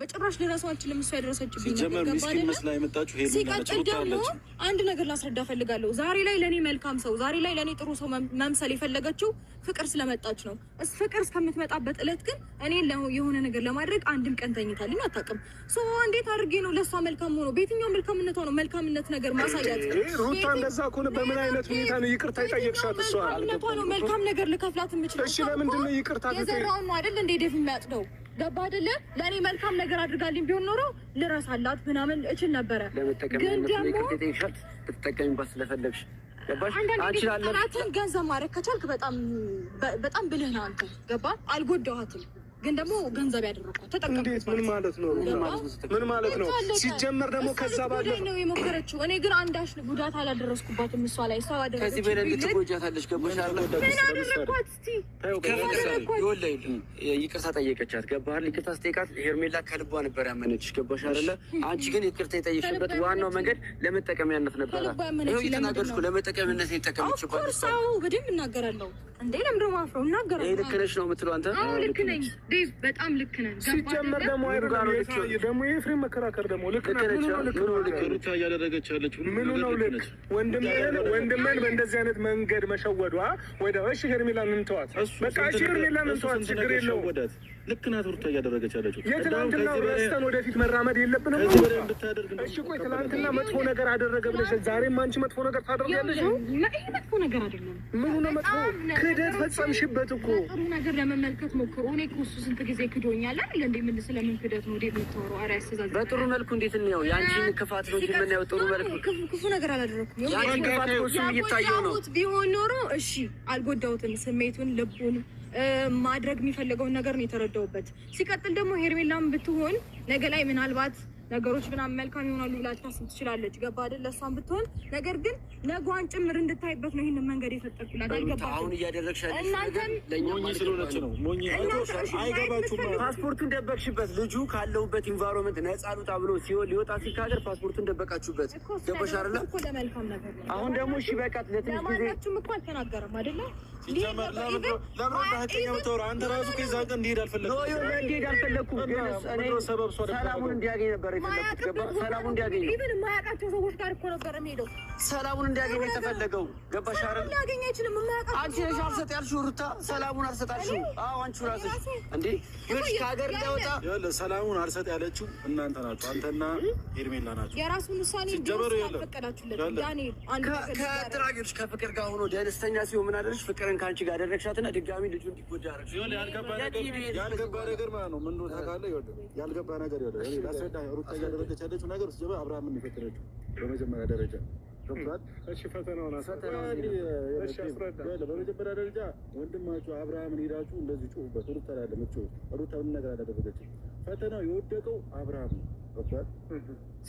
በጭራሽ ልረሳው አልችልም። እሷ ያደረሰችብኝ ነገር ገባኝ። ሲቀጥል ደግሞ አንድ ነገር ላስረዳ ፈልጋለሁ። ዛሬ ላይ ለኔ መልካም ሰው፣ ዛሬ ላይ ለኔ ጥሩ ሰው መምሰል የፈለገችው ፍቅር ስለመጣች ነው። ፍቅር እስከምትመጣበት እለት ግን እኔ የሆነ ነገር ለማድረግ አንድም ቀን ተኝታልኝ አታውቅም። ሶ እንዴት አድርጌ ነው ለሷ መልካም ሆኖ በየትኛው መልካምነቷ ነው መልካምነት ነገር ማሳያት? ሩታ እንደዛ ከሆነ በምን አይነት ሁኔታ ነው ይቅርታ ይጠየቅሻት? እሷ መልካምነቷ ነው መልካም ነገር ልከፍላት የምችለው። እሺ ለምንድን ነው ይቅርታ የዘራውን ነው አይደል እንዴ ደፍ የሚያጥደው? ገባ አይደለ? ለኔ መልካም ነገር አድርጋልኝ ቢሆን ኖሮ ልረሳላት ምናምን እችል ነበረ። ግን ደግሞ ይቅርታ ይጠይቅሻት ተጠቀሚባት ስለፈለግሽ ገባሽ? አንቺ አላራትን ገንዘብ ማድረግ ከቻልክ በጣም ብልህ ነህ አንተ። ገባ? አልጎዳኋትም ግን ደግሞ ገንዘብ ያደረኩት ተጠቀምኩት። ምን ማለት ነው? ምን ማለት ነው? ሲጀመር ደግሞ ከዛ ባለ ነው የሞከረችው። እኔ ግን አንዳሽ ጉዳት አላደረስኩባትም እሷ ላይ። እሷ አደረገች። ከዚህ በላይ ልትጎጃታለሽ። ገባሽ አይደል? ምን አደረኳት? እስቲ ይወለይ ይቅርታ ጠየቀቻት። ገባህ? ይቅርታ ስጠይቃት ሄርሜላ ከልቧ ነበር ያመነችሽ። ገባሽ አይደል? አንቺ ግን ይቅርታ የጠየቅሽበት ዋናው መንገድ ለመጠቀሚያነት ነበር። ይሄው የተናገርሽው ለመጠቀሚያነት የተጠቀመችበት እሷ። በደንብ እናገራለሁ እንዴ ለምንድን ነው ማፍረው? እናገራለሁ። ይሄ ልክ ነሽ ነው የምትለው አንተ? አዎ ልክ ነኝ ዴቭ፣ በጣም ልክ ነን። ሲጀመር ደግሞ አይደለም ደግሞ የፍሬም መከራከር ደግሞ ልክ ነህ። ሩታ እያደረገች ያለችው ምኑ ነው ልክ? ወንድምህን በእንደዚህ አይነት መንገድ መሸወዷ ወደ እሺ ሄርሜላን እንተዋት፣ በቃ እሺ ሄርሜላን እንተዋት፣ ችግር የለውም። ልክ ናት ሩታ እያደረገች ያለችው። የትናንትና ረስተን ወደፊት መራመድ የለብንም። እሺ ቆይ ትናንትና መጥፎ ነገር አደረገ ብለሽ ዛሬም አንቺ መጥፎ ነገር ታደርጊያለሽ? ይሄ መጥፎ ነገር አይደለም። ምኑ ነው መጥፎ? ክህደት ፈጸምሽበት እኮ። ጥሩ ነገር ለመመልከት ሞክሩ። እኔ እኮ እሱ ስንት ጊዜ ክዶኛል አይደል እንዴ? ምን ስለምን ክደት ነው እንዴት የምታወራው? ኧረ ያስተዛዝባል። በጥሩ መልኩ እንዴት ነው ያንቺን ክፋት ነው እንጂ ምን ያው ጥሩ መልኩ ክፉ ነገር አላደረኩም። ያንቺ ክፋት እኮ እሱ እየታየው ነው። ቢሆን ኖሮ እሺ አልጎዳሁትም። ስሜቱን ልቡን ማድረግ የሚፈልገውን ነገር ነው የተረዳውበት። ሲቀጥል ደግሞ ሄርሜላም ብትሆን ነገ ላይ ምናልባት ነገሮች ምናምን መልካም ይሆናሉ ብላ ታስብ ትችላለች። ገባ አይደል? ለሷም ብትሆን ነገር ግን ነገዋን ጭምር እንድታይበት ነው ይሄንን መንገድ የፈጠርኩላት። አይገባም። አሁን እያደረግሽ አይደል? እናንተም ሞኝ ስለሆነች ነው። ሞኝ አይገባችሁም። ፓስፖርቱን ደበቅሽበት። ልጁ ካለውበት ኢንቫይሮንመንት ነፃ ሉጣ ብሎ ሲሆን ሊወጣ ሲካገር ፓስፖርቱን ደበቃችሁበት። ገባሽ አይደል? እኮ ለመልካም ነገር ነው። አሁን ደግሞ እሺ በቃ ለትንሽ ጊዜ ለማናችሁም እኮ አልተናገረም አይደል? አንተ ራሱ ከዛ ቀን እንዲሄድ አልፈለኩም። ሰላሙን እንዲያገኝ ነበር የፈለኩት። ሰላሙን እንዲያገኝ ኢቭን የማያውቃቸው ሰዎች ጋር እኮ ነበር የሚሄደው። ሰላሙን እንዲያገኝ የተፈለገው ገባሽ አይደል? ሊያገኝ አይችልም። አንቺ ነሽ አልሰጥ ያልሽው ሩታ፣ ሰላሙን አልሰጣልሽው። አዎ አንቺ ራስሽ እንዴ ይኸውልሽ ከሀገር እንዳይወጣ ሰላሙን አልሰጥ ያለችው እናንተ ናችሁ። አንተና ሄርሜላ ናችሁ። የራሱን ውሳኔ እንዲወስድ ያኔ አንድ ከትራጌዎች ከፍቅር ጋር ሆኖ ደስተኛ ሲሆን ምን አደረግሽ? ፍቅርን ከአንቺ ጋር አደረግሻትና ድጋሚ ልጁ እንዲጎዳ አደረግሽ። ያልገባ ነገር ማለት ነው። ምን ታውቃለህ? ያልገባ ነገር ላስረዳ። ሩታ እያደረገች ያለችው ነገር ውስጥ አብርሃምን የፈተነችው በመጀመሪያ ደረጃ ገብቷል። እሺ ፈተናውን አስረዳ። በመጀመሪያ ደረጃ ወንድማችሁ አብርሃምን ሄዳችሁ እንደዚህ ጮሁበት። ሩታ ላይ ለምትጮህ ሩታ ምን ነገር አላደረገችም። ፈተናው የወደቀው አብርሃም ነው። ገብቷል።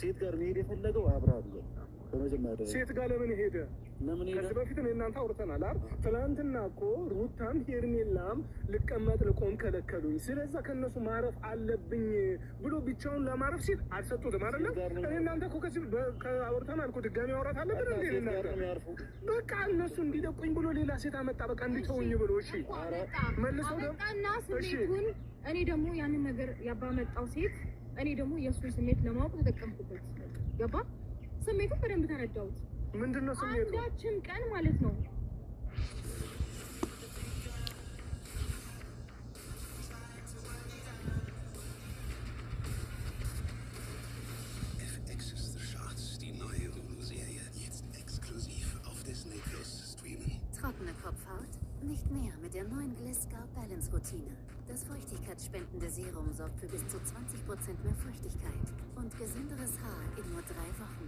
ሴት ጋር መሄድ የፈለገው አብርሃም ነው። በመጀመሪያ ሴት ጋር ለምን ሄደ? ከዚህ በፊት እናንተ አውርተናል አይደል? ትናንትና እኮ ሩታም ሄርሜላም ልቀመጥ ልቆም ከለከሉኝ፣ ስለዛ ከነሱ ማረፍ አለብኝ ብሎ ብቻውን ለማረፍ ሲል አልሰጡትም አይደል? እኔ እናንተ እኮ ከዚህ አውርተናል እኮ ድጋሚ አውራት አለብን እንዴ? እናንተ በቃ እነሱ እንዲደቁኝ ብሎ ሌላ ሴት አመጣ። በቃ እንዲተውኝ ብሎ እሺ መልሰው እሺ እኔ ደግሞ ያንን ነገር ያባመጣው ሴት እኔ ደግሞ የእሱን ስሜት ለማወቅ ተጠቀምኩበት። ገባ? ስሜቱን በደንብ ተረዳሁት። ምንድነው ስሜቱ? አንዳችን ቀን ማለት ነው Trockene Kopfhaut? Nicht mehr mit der neuen Gliss Scalp Balance Routine. Das feuchtigkeitsspendende Serum sorgt für bis zu 20% mehr Feuchtigkeit und gesünderes Haar in nur 3 Wochen.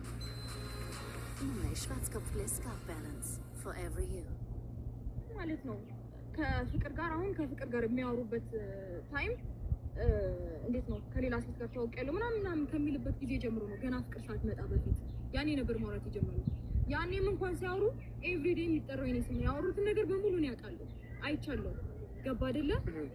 Neu Schwarzkopf Gliss Scalp Balance. Forever you. ማለት ነው ከፍቅር ጋር አሁን ከፍቅር ጋር የሚያወሩበት ታይም እንዴት ነው ከሌላ ሴት ጋር ታውቂያለሁ ምናምን ከሚልበት ጊዜ ጀምሮ ነው። ገና ፍቅር ሳትመጣ በፊት ያኔ ነበር ማውራት የጀመረው። ያኔም እንኳን ሲያወሩ ኤቭሪዴይ የሚጠራው የኔ ስም ያወሩትን ነገር በሙሉ ነው ያውቃለሁ፣ አይቻለሁ። ገባ አይደለ?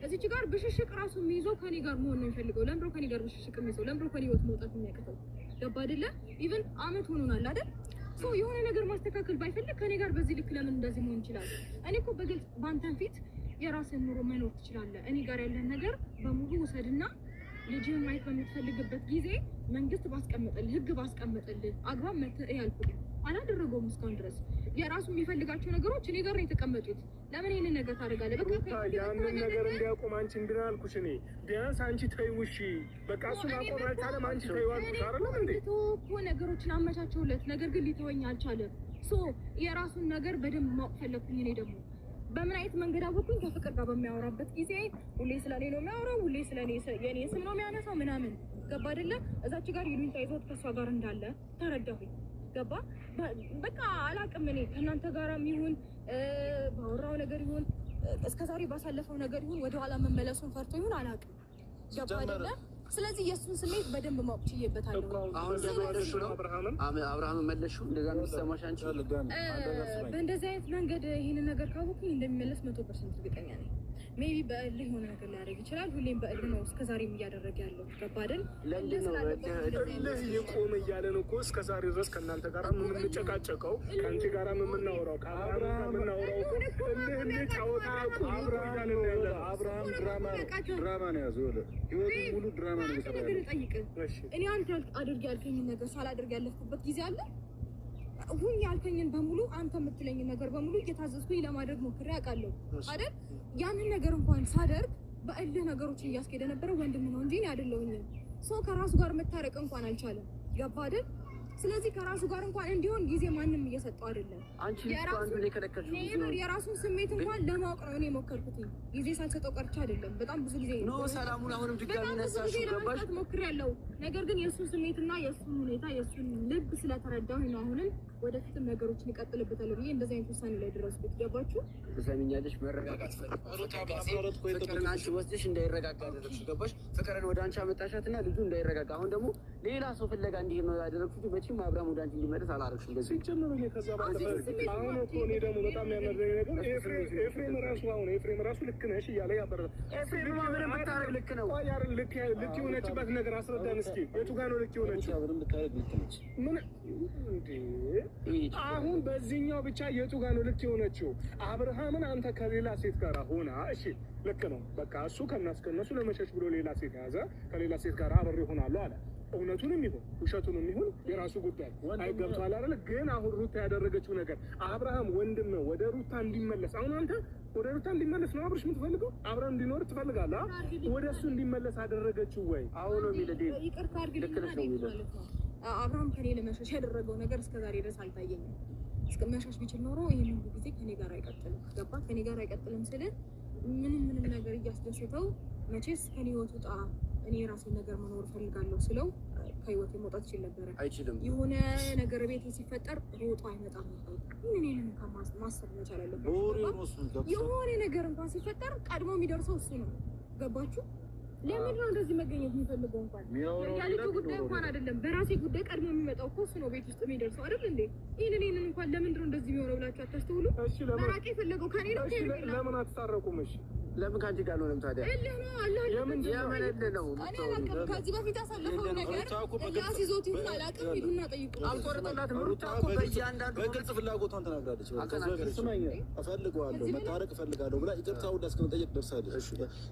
እዚች ጋር ብሽሽቅ ራሱ የሚይዘው ከኔ ጋር መሆን ነው የሚፈልገው። ለምሮ ከኔ ጋር ብሽሽቅ የሚይዘው ለምሮ ከኔ ህይወት መውጣት የሚያቅተው። ገባ አይደለ? ኢቭን አመት ሆኖናል አይደል? ሶ የሆነ ነገር ማስተካከል ባይፈልግ ከኔ ጋር በዚህ ልክ ለምን እንደዚህ መሆን ይችላል? እኔ እኮ በግልጽ ባንተን ፊት የራስን ኑሮ መኖር ትችላለህ። እኔ ጋር ያለን ነገር በሙሉ ውሰድና ልጅህን ማየት በምትፈልግበት ጊዜ መንግስት ባስቀመጠልህ ህግ ባስቀመጠልህ አግባብ መተህ ያልኩት አላደረገውም። እስካሁን ድረስ የራሱ የሚፈልጋቸው ነገሮች እኔ ጋር ነው የተቀመጡት። ለምን ይሄንን ነገር ታደርጋለህ? በቃ ያንን ነገር እንዲያቆም አንቺ እንድን አልኩሽ። እኔ ቢያንስ አንቺ ተይው እሺ፣ በቃ እሱ ማቆም አልቻለም። አንቺ ተይው አልኩሽ አይደለም እንዴ? እኮ ነገሮችን አመቻቸውለት፣ ነገር ግን ሊተወኝ አልቻለም። ሶ የራሱን ነገር በደንብ ማወቅ ፈለኩኝ። እኔ ደግሞ በምን አይነት መንገድ አወኩኝ? ከፍቅር ጋር በሚያወራበት ጊዜ ሁሌ ስለኔ ነው የሚያወራው፣ ሁሌ ስለኔ የኔ ስም ነው የሚያነሳው ምናምን። ገባ አይደለ? እዛች ጋር ይሉኝታ ይዞት ከሷ ጋር እንዳለ ተረዳሁኝ። ገባ? በቃ አላቅም። እኔ ከእናንተ ጋርም ይሁን ባወራው ነገር ይሁን እስከዛሬ ባሳለፈው ነገር ይሁን ወደኋላ መመለሱን ፈርቶ ይሁን አላቅም። ገባ አይደለ? ስለዚህ የእሱን ስሜት በደንብ ማወቅ ችዬበታለሁ። አሁን ደግሞ አብርሃም መለስሽው እንደዛ ነው የሚሰማሽ አንቺ? በእንደዚህ አይነት መንገድ ይህንን ነገር ካወኩኝ እንደሚመለስ 100% እርግጠኛ ነኝ። ሜቢ በእልህ የሆነ ነገር ሊያደርግ ይችላል። ሁሌም በእልህ ነው እስከዛሬም እያደረገ ያለው። ገባ አይደል? እልህ ይቆም እያለ ነው እኮ እስከዛሬ ድረስ ከእናንተ ጋር የምንጨቃጨቀው፣ ከአንቺ ጋር የምናወራው፣ ከአብርሃም ጋር የምናወራው እልህ ጫወታ አብርሃም ድራማ ነው ያዘው። ህይወቱ ሙሉ ድራማ ነው የሰራው። እኔ አንተ አድርግ ያልከኝን ነገር ሳላደርግ ያለፍኩበት ጊዜ አለ። ሁን ያልከኝን በሙሉ አንተ የምትለኝን ነገር በሙሉ እየታዘዝኩኝ ለማድረግ ሞክሬ አውቃለሁ አይደል? ያንን ነገር እንኳን ሳደርግ በእልህ ነገሮችን እያስኬደ ነበረ ወንድም ነው እንጂ እኔ አይደለሁኝም። ሰው ከራሱ ጋር መታረቅ እንኳን አልቻለም። ገባ አይደል? ስለዚህ ከራሱ ጋር እንኳን እንዲሆን ጊዜ ማንም እየሰጠው አይደለም። የራሱን ስሜት እንኳን ለማወቅ ነው እኔ ሞከርኩት። ጊዜ ሳልሰጠው ቀርቼ አይደለም። በጣም ብዙ ጊዜ ነው ሰላሙን አሁንም ድጋሚ ነሳሽ ገባሽ ሞክሬያለሁ። ነገር ግን የእሱን ስሜትና የእሱን ሁኔታ የእሱን ልብ ስለተረዳሁኝ ነው አሁንም ወደፊትም ነገሮችን ይቀጥልበታለሁ ብዬ እንደዚህ አይነት ውሳኔ ላይ ደረስኩት። ገባችሁ? ትሰሚኛለሽ? መረጋጋት ፍቅርን አንቺ ወስደሽ እንዳይረጋጋ አደረግሽ። ገባሽ? ፍቅርን ወደ አንቺ አመጣሻትና ልጁ እንዳይረጋጋ አሁን ደግሞ ሌላ ሰው ፍለጋ እንዲሄድ ነው ያደረግሽው። መቼም አብርሃም ወደ አንቺ እንዲመለስ አላረግሽም። በዚህ ሲጀምር ነው ከዛ አሁን እኮ እኔ ደግሞ በጣም ያመረኝ ነገር ኤፍሬም ራሱ ልክ ነሽ እያለ ያበረ ኤፍሬም ምንም ብታረግ ልክ ነው። ቆይ አይደል? ልክ የሆነችበት ነገር አስረዳን እስኪ። የቱ ጋር ነው ልክ የሆነችው? ምን እንዴ አሁን በዚህኛው ብቻ የቱ ጋር ነው ልክ የሆነችው? አብርሃምን አንተ ከሌላ ሴት ጋር ሆና እሺ ልክ ነው በቃ እሱ ከነሱ ለመሸሽ ብሎ ሌላ ሴት ያዘ፣ ከሌላ ሴት ጋር አብሬ ሆናለሁ አለ። እውነቱንም ይሁን ውሸቱንም ይሁን የራሱ ጉዳይ አይገብቷል አይደል? ግን አሁን ሩታ ያደረገችው ነገር አብርሃም ወንድም ነው ወደ ሩታ እንዲመለስ፣ አሁን አንተ ወደ ሩታ እንዲመለስ ነው አብርሽ የምትፈልገው? አብረን እንዲኖር ትፈልጋለህ? ወደ እሱ እንዲመለስ አደረገችው ወይ? አሁን ነው የሚልህ ይቅርታ አድርግልኝ ማለት ነው። አብርሃም ከኔ ለመሸሽ ያደረገው ነገር እስከዛሬ ድረስ አልታየኝም። እስከ መሸሽ ቢችል ኖሮ ይሄን ሁሉ ጊዜ ከኔ ጋር አይቀጥልም። ገባ? ከኔ ጋር አይቀጥልም ስል ምንም ነገር እያስደሰተው መቼስ ከኔ ህይወት ውጣ፣ እኔ የራሴን ነገር መኖር ፈልጋለሁ ስለው ከህይወት መውጣት ይችል ነበረ። አይችልም። የሆነ ነገር ቤት ሲፈጠር ሮጦ አይመጣም ነበር። እኔን እንኳን ማሰብ መቻል አለበት። የሆነ ነገር እንኳን ሲፈጠር ቀድሞ የሚደርሰው እሱ ነው። ገባችሁ? ለምን ነው እንደዚህ መገኘት የሚፈልገው? እንኳን ያልኩ ጉዳይ እንኳን አይደለም፣ በራሴ ጉዳይ ቀድሞ የሚመጣው እኮ እሱ ነው። ቤት ውስጥ የሚደርሰው አይደል እንዴ? ይሄንን እንኳን ለምንድን ነው እንደዚህ የሚሆነው ብላችሁ አታስተውሉ? በራቄ የፈለገው ከኔ ነው። ለምን አትታረቁም? እሺ ለምን ካንቺ ጋር ነው? ታዲያ የምን ነው? ከዚህ በፊት ያሳለፈው ነገር ያሲዞት ይሁን አላውቅም። ሂዱና ጠይቁ። አልቆረጠላትም። ሩታ እኮ በእያንዳንዱ በግልጽ ፍላጎቷን ተናግራለች። ስማኝ እፈልገዋለሁ፣ መታረቅ እፈልጋለሁ ብላ ይቅርታ ሁላ እስከመጠየቅ ደርሳለች።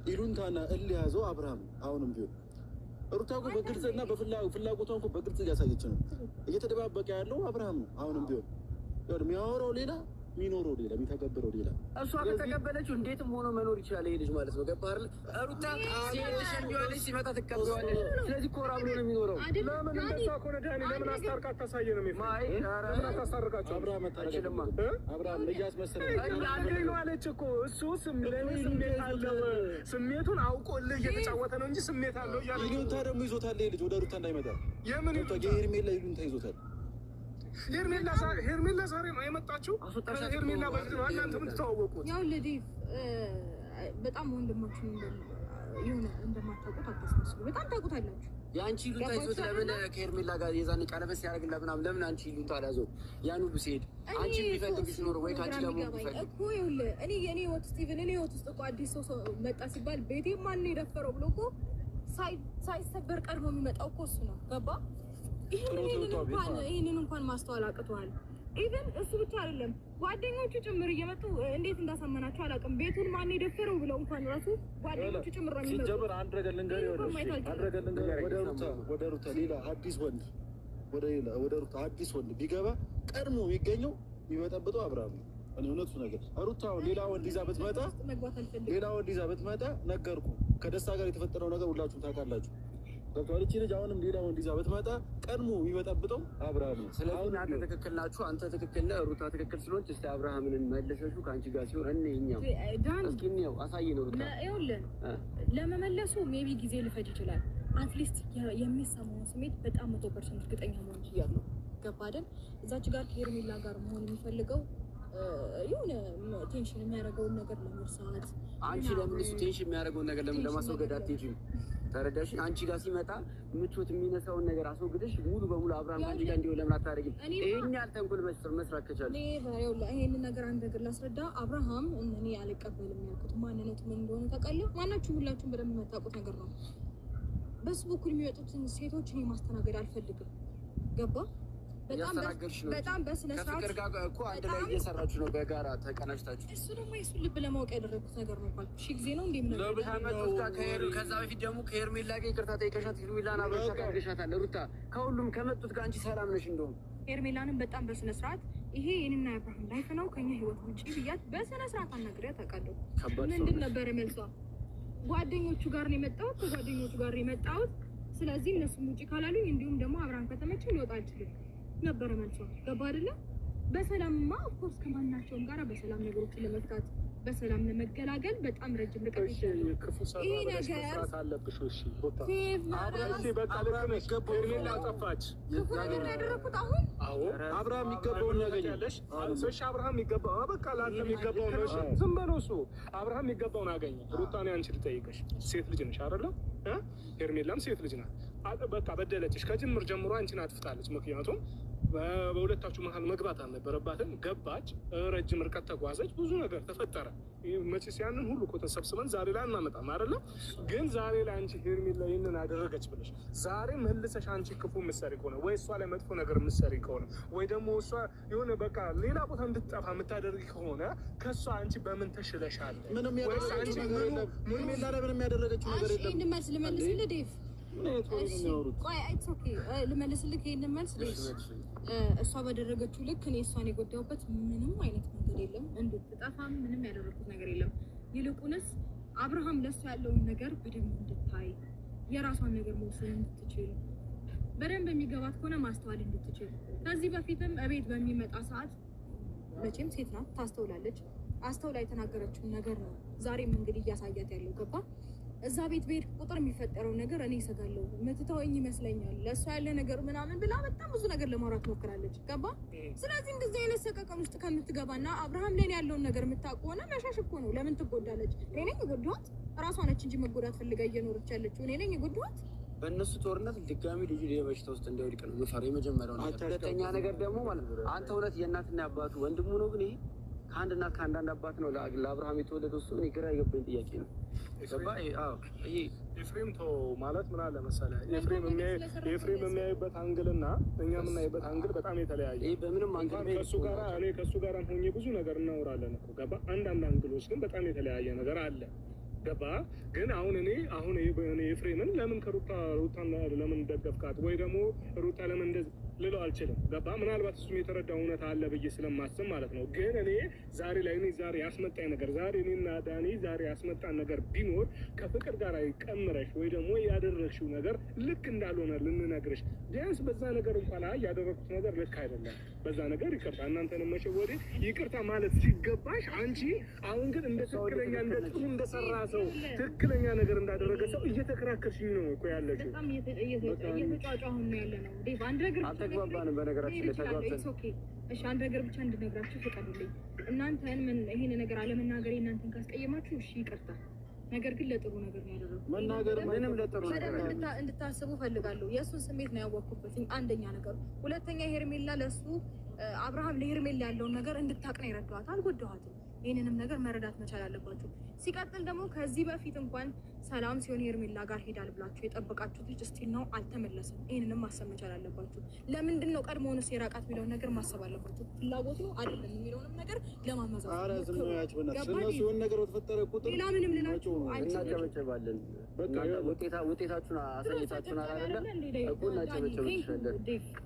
ይሉንታና እልህ ያዘው አብርሃም አሁንም ቢሆን ሩታ እኮ በግልጽና በፍላጎቷን እኮ በግልጽ እያሳየች ነው። እየተደባበቀ ያለው አብርሃም ነው። አሁንም ቢሆን የሚያወራው ሌላ የሚኖረው ሌላ የሚተገብረው ሌላ። እሷ ከተቀበለችው እንዴትም ሆኖ መኖር ይችላል ይሄ ልጅ ማለት ነው። ገባህ አይደል? ሩታ ሲሸኘዋለች፣ ሲመጣ ትቀበለዋለች። ስለዚህ ኮራ ብሎ ነው የሚኖረው። ለምን እንደዛ ከሆነ ዳኒ ለምን አስታርቃ አታሳየንም? ለምን አታስታርቃቸው? አብርሃም መታረቅልማ አብርሃም እያስመሰለ አንዴ ነው አለች እኮ እሱ ስሜት አለው። ስሜቱን አውቆልህ እየተጫወተ ነው እንጂ ስሜት አለው እያለ ይሉንታ ደግሞ ይዞታል። ይሄ ልጅ ወደ ሩታ እንዳይመጣ የምን ሄርሜላ ይሉንታ ይዞታል። ሄርሜላ ዛሬ ነው የመጣችው። ሄርሜላ በፊት ነው እናንተ የምትተዋወቁት። ያው ለዲቭ በጣም ወንድማችሁ የሆነ እንደማታውቁት አታስመስሉ። በጣም ታውቁታላችሁ። የአንቺ ይሉንታ ይዞት ለምን ከሄርሜላ ጋር የዛኔ ቀለበት ሲያደርግላ ምናምን ለምን አንቺ ይሉንታ አልያዘው? ያን ሁሉ ሲሄድ አንቺ ቢፈልግሽ ኖሮ ወይ ካንቺ ጋር ሞት ቢፈልግ እኮ ይኸውልህ፣ እኔ የኔ ህይወት ስቲቭን እኔ ህይወት ውስጥ እኮ አዲስ ሰው መጣ ሲባል ቤቴ ማን ነው የደፈረው ብሎ እኮ ሳይሰበር ቀድሞ የሚመጣው እኮ እሱ ነው። ገባ? ይሄንን እንኳን ማስተዋል አቅቷል። ኢቨን እሱ ብቻ አይደለም ጓደኞቹ ጭምር እየመጡ እንዴት እንዳሳመናቸው አላውቅም። ቤቱን ማን የደፈረው ብለው እንኳን ራሱ ጓደኞቹ ጭምር ነው የሚመጡት። ሲጀምር አንድ ነገር ልንገርህ፣ ወደ ሩታ ሌላ አዲስ ወንድ ወደ ሩታ አዲስ ወንድ ቢገባ ቀድሞ የሚገኘው የሚበጠብጠው አብርሃም ነው። እኔ እውነቱ ነገር ሩታ ሌላ ወንድ ይዛ ብትመጣ ነገርኩ፣ ከደስታ ጋር የተፈጠረው ነገር ሁላችሁም ታውቃላችሁ። ገብቶሃል? እቺ ልጅ አሁንም ሌላ ወንድ ይዛ ብትመጣ ቀድሞ የሚበጠብጠው አብርሃም ነው። ስለዚህ አንተ ትክክል ናችሁ፣ አንተ ትክክል ነህ፣ ሩታ ትክክል ስለሆነች እስቲ አብርሃምን መልሰሽው ከአንቺ ጋር ሲሆን እኛም እስኪ እንየው፣ አሳየን ሩታ። ይኸውልህ ለመመለሱ ሜቢ ጊዜ ሊፈጅ ይችላል። አትሊስት የሚሰማውን ስሜት በጣም 100% እርግጠኛ መሆን ይችላል። ገባ አይደል? እዛች ጋር ከሄርሜላ ጋር መሆን የሚፈልገው የሆነ ቴንሽን የሚያደርገውን ነገር ለመርሳት። አንቺ ለምን እሱ ቴንሽን የሚያደርገውን ነገር ለምን ለማስወገድ አትሄጂም? ተረዳሽ? አንቺ ጋር ሲመጣ ምቾት የሚነሳውን ነገር አስወግደሽ ሙሉ በሙሉ አብርሃም አንቺ ጋር እንዲሆን ለምን አታደርጊም? ይሄን ያህል ተንኮል መስራት ከቻልሽ ይሄንን ነገር አንድ ነገር ላስረዳ። አብርሃም እኔ አልቀበልም ያልኩት ማንነቱ ምን እንደሆነ ታውቃለህ? ማናችሁ ሁላችሁም በደንብ የምታውቁት ነገር ነው። በሱ በኩል የሚወጡትን ሴቶች እኔ ማስተናገድ አልፈልግም። ገባ? በጣም በስነ ስርዓት ከፍቅር ጋር እኮ አንድ ላይ እየሰራችሁ ነው፣ በጋራ ተቀናጅታችሁ። እሱ ደግሞ የሱን ልብ ለማወቅ ያደረኩት ነገር ነው። ባል ሺ ጊዜ ነው እንዴ? ከዛ በፊት ደግሞ ከሄርሜላ ጋር ይቅርታ ጠይቀሻት፣ ሄርሜላን አብረሻ ታግሻታል። ሩታ ከሁሉም ከመጡት ጋር አንቺ ሰላም ነሽ? እንደውም ሄርሜላንም በጣም በስነ ስርዓት ይሄ የኔና የአብርሃም ላይፍ ነው ከኛ ህይወት ውጪ ብያት በስነ ስርዓት አናግሬያት አውቃለሁ። ምንድን ነበር መልሷ? ጓደኞቹ ጋር ነው የመጣሁት፣ ከጓደኞቹ ጋር ነው የመጣሁት። ስለዚህ እነሱም ውጪ ካላሉኝ እንዲሁም ደግሞ አብርሃም ከተመቸኝ ልወጣ አልችልም ነበረ መልሷ። ገባ አይደለ? በሰላምማ ኦፍኮርስ ከማናቸውም ጋር በሰላም ነገሮችን ለመፍታት በሰላም ለመገላገል በጣም ረጅም ርቀት ይችላል። ይሄ ነገር አለብሽ። እሺ ቦታ አብራሽ በቃ ለከነሽ ሄርሜላ አጠፋች። ነገር ያደረኩት አሁን አብርሃም የሚገባውን ያገኛለሽ። እሺ አብርሃም የሚገባው በቃ ላንተ የሚገባው ነው። እሺ ዝም በለው እሱ አብርሃም የሚገባውን አገኘ። ሩታኔ አንቺ ልጠይቅሽ፣ ሴት ልጅ ነሽ አይደለ? ሄርሜላም ሴት ልጅ ናት። በቃ በደለችሽ። ከጅምር ጀምሮ አንቺን አጥፍታለች። ምክንያቱም በሁለታችሁ መሀል መግባት አልነበረባትም። ገባች፣ ረጅም ርቀት ተጓዘች፣ ብዙ ነገር ተፈጠረ። መቼስ ያንን ሁሉ እኮ ተሰብስበን ዛሬ ላይ አናመጣም አይደለ? ግን ዛሬ ላይ አንቺ ሄርሜላ ይህንን አደረገች ብለሽ ዛሬ መልሰሽ አንቺ ክፉ ምሰሪ ከሆነ ወይ እሷ ላይ መጥፎ ነገር ምሰሪ ከሆነ ወይ ደግሞ እሷ የሆነ በቃ ሌላ ቦታ እንድትጠፋ የምታደርጊ ከሆነ ከእሷ አንቺ በምን ተሽለሻል? ምንም ያደረገችው ነገር የለም። ሄርሜላ ላይ ምንም ያደረገችው ነገር የለም። ይሄን መልስ ልመልስልህ ዴቭ። ቆይ አይትስ ኦኬ ልመልስልህ ይሄንን መልስ ዴቭ። እሷ ባደረገችው ልክ እኔ እሷን የጎዳሁበት ምንም አይነት መንገድ የለም። እንድትጠፋም ምንም ያደረኩት ነገር የለም። ይልቁንስ አብርሃም ለእሷ ያለውን ነገር በደንብ እንድታይ፣ የራሷን ነገር መውሰድ እንድትችል፣ በደንብ የሚገባት ከሆነ ማስተዋል እንድትችል። ከዚህ በፊትም እቤት በሚመጣ ሰዓት መቼም ሴት ናት ታስተውላለች። አስተውላ የተናገረችውን ነገር ነው ዛሬም እንግዲህ እያሳያት ያለው። ገባ? እዛ ቤት በሄድ ቁጥር የሚፈጠረው ነገር እኔ እሰጋለሁ፣ ምትተወኝ ይመስለኛል፣ ለእሷ ያለ ነገር ምናምን ብላ በጣም ብዙ ነገር ለማውራት ሞክራለች። ገባ? ስለዚህ እንደዚህ አይነት ሰቀቀን ውስጥ ከምትገባና አብርሃም ላይ ያለውን ነገር የምታውቅ ሆነ መሻሽ እኮ ነው። ለምን ትጎዳለች? እኔ ነኝ የጎዳኋት? እራሷ ነች እንጂ መጎዳት ፈልጋ እየኖረች ያለችው። እኔ ነኝ የጎዳኋት? በእነሱ ጦርነት ድጋሚ ልጁ የበሽታ ውስጥ እንዳይወድቅ ነው የምፈራው። የመጀመሪያው ነገር። ሁለተኛ ነገር ደግሞ ማለት ነው አንተ እውነት የእናትና አባቱ ወንድሙ ነው? ግን ይሄ ከአንድ እናት ከአንዳንድ አባት ነው ለአብርሃም የተወለደው። እሱ እኔ ግራ የገባኝ ጥያቄ ነው። ይሄ ኤፍሬም ተው ማለት ምን አለ መሰለህ፣ ኤፍሬም የሚያይበት አንግልና እኛ የምናይበት አንግል በጣም የተለያየ። ይሄ በምንም አንግል ከእሱ ጋር ሆኜ ብዙ ነገር እናወራለን እኮ ገባ። አንዳንድ አንግሎች ግን በጣም የተለያየ ነገር አለ። ገባ? ግን አሁን እኔ ኤፍሬምን ለምን ሩታን ለምን ደገፍካት ወይ ደግሞ ሩታ ለምን እንደዚህ ልለው አልችልም። ገባ? ምናልባት እሱም የተረዳው እውነት አለ ብዬ ስለማስብ ማለት ነው። ግን እኔ ዛሬ ያስመጣኝ ነገር ዛሬ እኔና ዳኒ ዛሬ ያስመጣን ነገር ቢኖር ከፍቅር ጋር ቀምረሽ ወይ ደግሞ ያደረግሽው ነገር ልክ እንዳልሆነ ልንነግርሽ፣ ቢያንስ በዛ ነገር እንኳን ያደረኩት ነገር ልክ አይደለም፣ በዛ ነገር ይቅርታ፣ እናንተን መሸወዴ ይቅርታ ማለት ሲገባሽ አንቺ አሁን ግን እንደ ትክክለኛ እንደ ጥሩ እንደሰራ ሰው ትክክለኛ ነገር እንዳደረገ ሰው እየተከራከርሽኝ ነው እኮ ያለሽው። በጣም እየተጫጫሁን ነው ያለ ነው ዴቭ። አንድ ነገር ተግባባን። በነገራችን ላይ ተግባብተን እሺ፣ አንድ ነገር ብቻ እንድነግራችሁ ፍቀዱልኝ። እናንተን ይሄን ነገር አለመናገሬ እናንተን ካስቀየማችሁ እሺ ይቅርታ። ነገር ግን ለጥሩ ነገር ነው ያደረኩት። መናገር ምንም ለጥሩ ነገር እንድታስቡ ፈልጋለሁ። የእሱን ስሜት ነው ያወቅኩበት አንደኛ ነገር። ሁለተኛ ሄርሜላ ለእሱ አብርሃም ለሄርሜላ ያለውን ነገር እንድታቅ ነው የረዳኋት። አልጎዳኋትም። ይሄንንም ነገር መረዳት መቻል አለባችሁ። ሲቀጥል ደግሞ ከዚህ በፊት እንኳን ሰላም ሲሆን ሄርሜላ ጋር ሄዳል ብላችሁ የጠበቃችሁት ልጅ እስቲል ነው አልተመለሰም። ይሄንንም ማሰብ መቻል አለባችሁ። ለምንድን ነው ቀድሞውንስ የራቃት የሚለውን ነገር ማሰብ አለባችሁ። ፍላጎት ነው አይደለም የሚለውንም ነገር ለማመዛዘን ኧረ ዝም ብላችሁ በእናትሽ እነሱ የሆነ ነገር በተፈጠረ ቁጥር ሌላ ምንም ልናችሁ እናጨበጭባለን። ውጤታችሁን አሳይታችሁን አይደለ እኮ እናጨበጭባለን።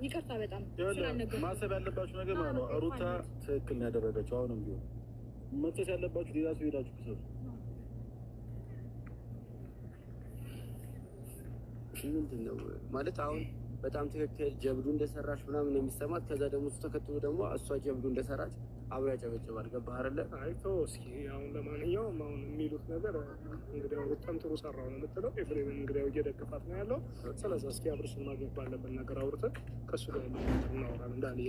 ይቅርታ በጣም ማሰብ ያለባችሁ ነገር ማለት ነው ሩታ ትክክል ነው ያደረገችው። አሁንም ቢሆን መጥተሽ ያለባችሁ ሌላ ሰው ሄዳችሁ ክሰሱ። ምንድን ነው ማለት አሁን በጣም ትክክል ጀብዱ እንደሰራች ምናምን የሚሰማት ከዛ ደግሞ እሱ ተከትሎ ደግሞ እሷ ጀብዱ እንደሰራች አብሮ ያጨበጭባል። ገባህ አይደለ? አይ ተው እስኪ አሁን ለማንኛውም አሁን የሚሉት ነገር እንግዲህ በጣም ጥሩ ሰራው ነው የምትለው ኤፍሬምን እንግዲህ እየደገፋት ነው ያለው። ስለዚህ እስኪ አብርሽን ማግኘት ባለበት ነገር አውርተን ከእሱ ጋር እናወራለን እንዳለ